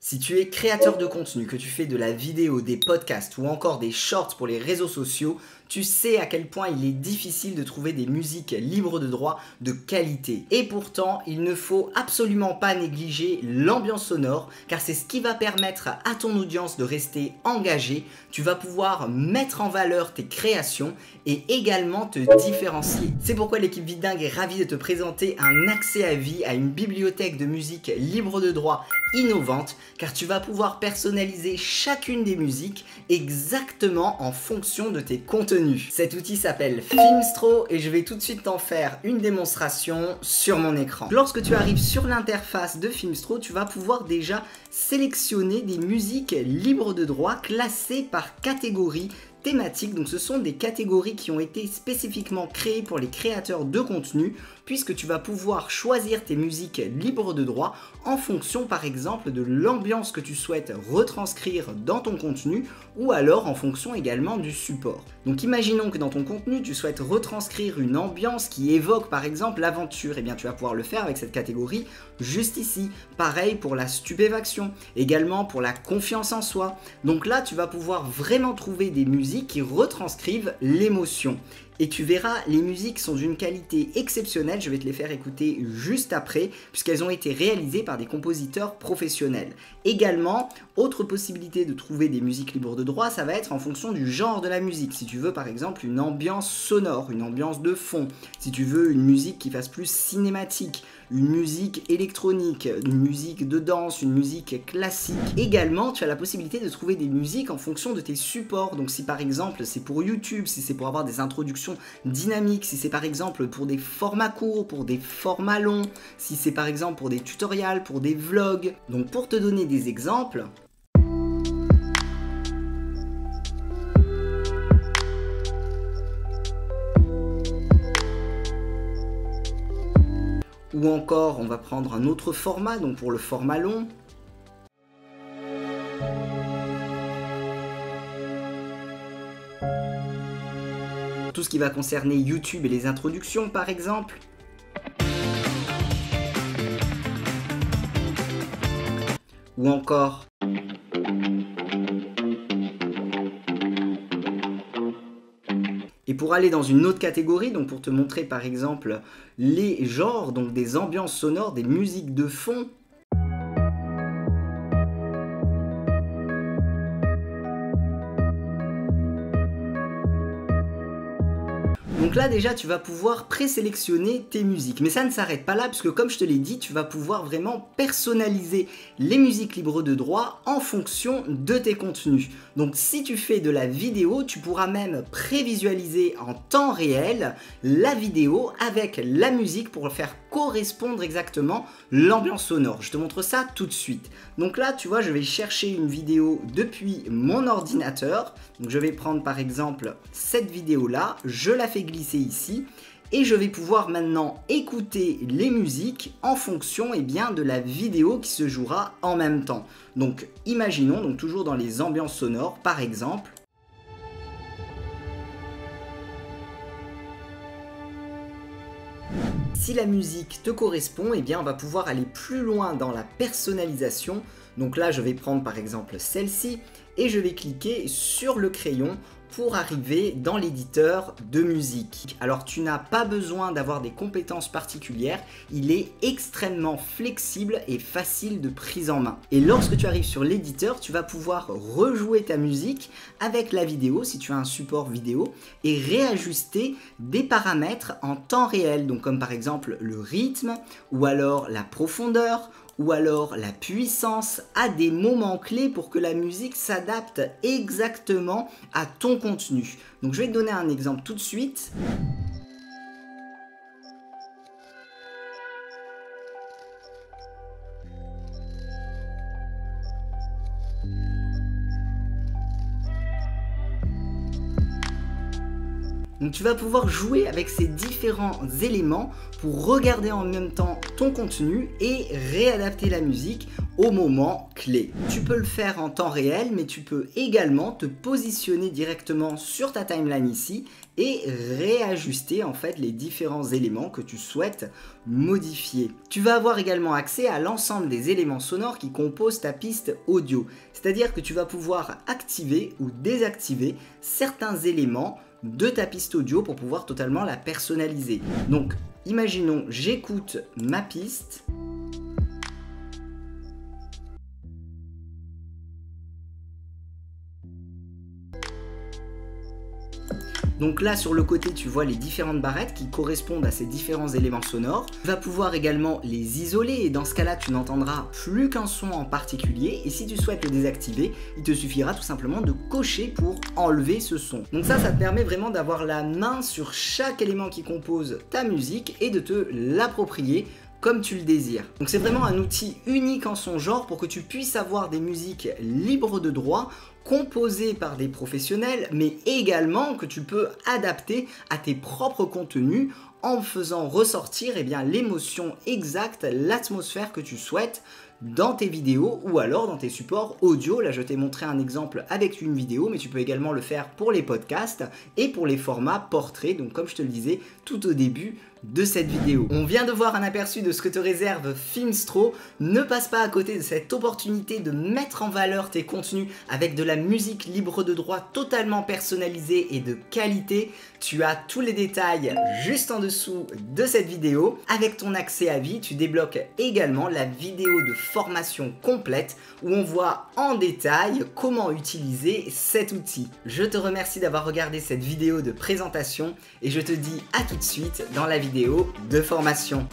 Si tu es créateur de contenu, que tu fais de la vidéo, des podcasts ou encore des shorts pour les réseaux sociaux, tu sais à quel point il est difficile de trouver des musiques libres de droit de qualité. Et pourtant, il ne faut absolument pas négliger l'ambiance sonore, car c'est ce qui va permettre à ton audience de rester engagée. Tu vas pouvoir mettre en valeur tes créations et également te différencier. C'est pourquoi l'équipe Vidingue est ravie de te présenter un accès à vie à une bibliothèque de musique libre de droit innovante, car tu vas pouvoir personnaliser chacune des musiques exactement en fonction de tes contenus. Cet outil s'appelle Filmstro et je vais tout de suite t'en faire une démonstration sur mon écran. Lorsque tu arrives sur l'interface de Filmstro, tu vas pouvoir déjà sélectionner des musiques libres de droit classées par catégorie thématiques. Donc ce sont des catégories qui ont été spécifiquement créées pour les créateurs de contenu, puisque tu vas pouvoir choisir tes musiques libres de droit en fonction par exemple de l'ambiance que tu souhaites retranscrire dans ton contenu, ou alors en fonction également du support. Donc imaginons que dans ton contenu tu souhaites retranscrire une ambiance qui évoque par exemple l'aventure, et bien tu vas pouvoir le faire avec cette catégorie juste ici. Pareil pour la stupéfaction, également pour la confiance en soi. Donc là tu vas pouvoir vraiment trouver des musiques qui retranscrivent l'émotion. Et tu verras, les musiques sont d'une qualité exceptionnelle, je vais te les faire écouter juste après, puisqu'elles ont été réalisées par des compositeurs professionnels. Également, autre possibilité de trouver des musiques libres de droit, ça va être en fonction du genre de la musique. Si tu veux par exemple une ambiance sonore, une ambiance de fond, si tu veux une musique qui fasse plus cinématique, une musique électronique, une musique de danse, une musique classique. Également, tu as la possibilité de trouver des musiques en fonction de tes supports. Donc si par exemple c'est pour YouTube, si c'est pour avoir des introductions dynamiques, si c'est par exemple pour des formats courts, pour des formats longs, si c'est par exemple pour des tutoriels, pour des vlogs. Donc pour te donner des exemples, ou encore on va prendre un autre format, donc pour le format long. Tout ce qui va concerner YouTube et les introductions par exemple. Ou encore et pour aller dans une autre catégorie, donc pour te montrer par exemple les genres, donc des ambiances sonores, des musiques de fond. Donc là déjà tu vas pouvoir présélectionner tes musiques, mais ça ne s'arrête pas là, puisque comme je te l'ai dit, tu vas pouvoir vraiment personnaliser les musiques libres de droit en fonction de tes contenus. Donc si tu fais de la vidéo, tu pourras même prévisualiser en temps réel la vidéo avec la musique pour faire correspondre exactement l'ambiance sonore. Je te montre ça tout de suite. Donc là tu vois, je vais chercher une vidéo depuis mon ordinateur. Donc je vais prendre par exemple cette vidéo là, je la fais glisser ici et je vais pouvoir maintenant écouter les musiques en fonction de la vidéo qui se jouera en même temps. Donc imaginons, donc toujours dans les ambiances sonores par exemple. Si la musique te correspond, on va pouvoir aller plus loin dans la personnalisation. Donc là, je vais prendre par exemple celle-ci et je vais cliquer sur le crayon pour arriver dans l'éditeur de musique. Alors tu n'as pas besoin d'avoir des compétences particulières, il est extrêmement flexible et facile de prise en main. Et lorsque tu arrives sur l'éditeur, tu vas pouvoir rejouer ta musique avec la vidéo si tu as un support vidéo et réajuster des paramètres en temps réel, donc comme par exemple le rythme ou alors la profondeur ou alors la puissance à des moments clés pour que la musique s'adapte exactement à ton contenu. Donc je vais te donner un exemple tout de suite. Donc tu vas pouvoir jouer avec ces différents éléments pour regarder en même temps ton contenu et réadapter la musique au moment clé. Tu peux le faire en temps réel, mais tu peux également te positionner directement sur ta timeline ici et réajuster en fait les différents éléments que tu souhaites modifier. Tu vas avoir également accès à l'ensemble des éléments sonores qui composent ta piste audio. C'est-à-dire que tu vas pouvoir activer ou désactiver certains éléments de ta piste audio pour pouvoir totalement la personnaliser. Donc, imaginons, j'écoute ma piste. Donc là sur le côté tu vois les différentes barrettes qui correspondent à ces différents éléments sonores. Tu vas pouvoir également les isoler et dans ce cas là tu n'entendras plus qu'un son en particulier et si tu souhaites le désactiver il te suffira tout simplement de cocher pour enlever ce son. Donc ça te permet vraiment d'avoir la main sur chaque élément qui compose ta musique et de te l'approprier comme tu le désires. Donc c'est vraiment un outil unique en son genre pour que tu puisses avoir des musiques libres de droit composées par des professionnels, mais également que tu peux adapter à tes propres contenus en faisant ressortir l'émotion exacte, l'atmosphère que tu souhaites dans tes vidéos ou alors dans tes supports audio. Là je t'ai montré un exemple avec une vidéo, mais tu peux également le faire pour les podcasts et pour les formats portraits, donc comme je te le disais tout au début de cette vidéo. On vient de voir un aperçu de ce que te réserve Finstro. Ne passe pas à côté de cette opportunité de mettre en valeur tes contenus avec de la musique libre de droit totalement personnalisée et de qualité. Tu as tous les détails juste en dessous de cette vidéo. Avec ton accès à vie, tu débloques également la vidéo de formation complète où on voit en détail comment utiliser cet outil. Je te remercie d'avoir regardé cette vidéo de présentation et je te dis à tout de suite dans la vidéo de formation.